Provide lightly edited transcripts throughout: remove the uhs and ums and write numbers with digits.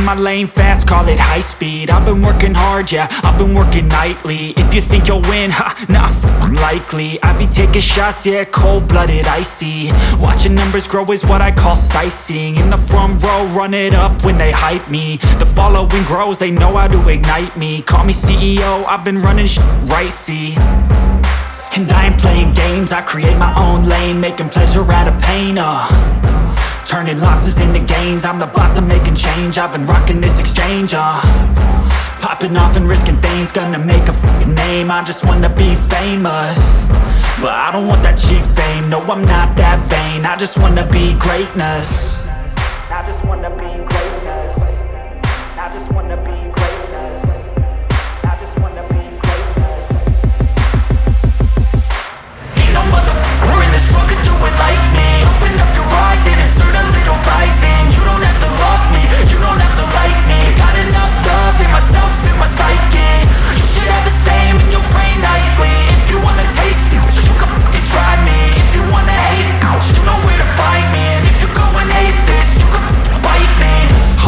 my lane fast, call it high speed. I've been working hard, yeah, I've been working nightly. If you think you'll win, ha, not likely. I be taking shots, yeah, cold-blooded, icy. Watching numbers grow is what I call sightseeing. In the front row, run it up when they hype me. The following grows, they know how to ignite me. Call me CEO, I've been running right, see. And I ain't playing games, I create my own lane, making pleasure out of pain, turning losses into gains. I'm the boss, I'm making change. I've been rocking this exchange, popping off and risking things. Gonna make a fucking name, I just wanna be famous. But I don't want that cheap fame, no I'm not that vain. I just wanna be greatness. I just wanna be greatness. I just wanna be greatness. I just wanna be greatness. Ain't no motherfucker in this world could do it like me. Open up your eyes and insert a little rising. You don't have to love me, you don't have to like me. Got enough love in myself, in my psyche. You should have the same in your brain nightly. If you wanna taste me, you can fucking try me. If you wanna hate me, you know where to find me. And if you go and hate this, you can fucking bite me.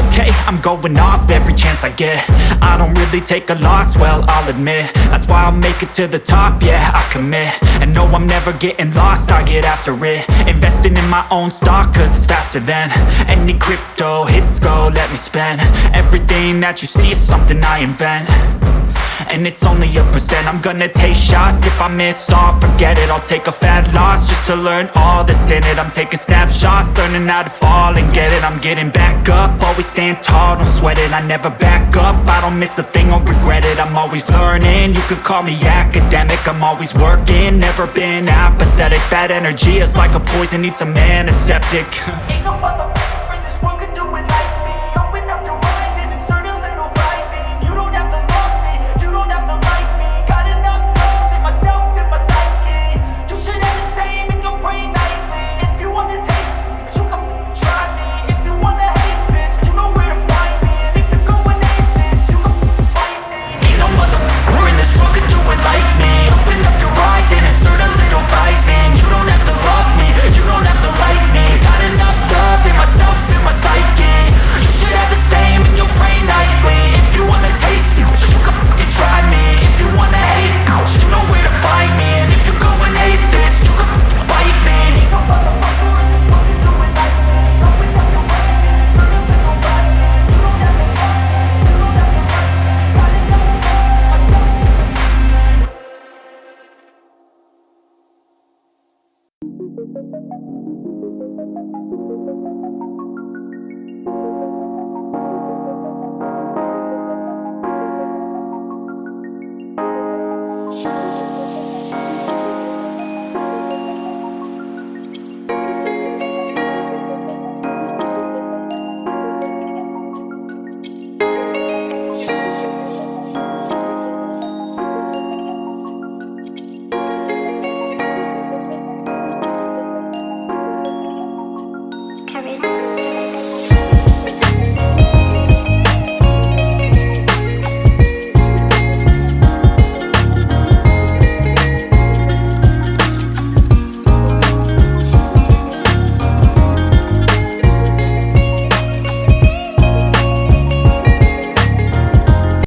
Okay, I'm going off every chance I get. I don't really take a loss, well, I'll admit. That's why I'll make it to the top, yeah, I commit. And no, I'm never getting lost, I get after it. Investing in my own stock, cause it's faster than any crypto hits go, let me spend. Everything that you see is something I invent. And it's only a percent. I'm gonna take shots. If I miss all, forget it. I'll take a fat loss just to learn all that's in it. I'm taking snapshots, learning how to fall and get it. I'm getting back up, always stand tall, don't sweat it. I never back up, I don't miss a thing or regret it. I'm always learning, you could call me academic. I'm always working, never been apathetic. That energy is like a poison, needs some antiseptic. Ain't no motherfucker in this world could do it like me. Open up your eyes and insert a little rising. You don't have to love me, you don't have to like me. Got enough love in myself, in my psyche. You should have the same in your brain nightly. If you wanna taste me, you can try me. If you wanna hate bitch, you know where to find me. And if you go and hate this, you can fight me. Ain't no motherfucker in this world could do it like me. Open up your eyes and insert a little rising. You don't have to love me, you don't have to like me. Got enough love in myself, in my psyche. You should have the same in your brain nightly. If you wanna taste me, you can fucking try me. If you wanna hate me, you know where to find me. And if you go and hate this, you can fucking bite me. Ain't no motherfucker in this world can do it like me. Open up your eyes and insert a little rising. You don't have to love me, you don't have to like me. Got enough love in myself.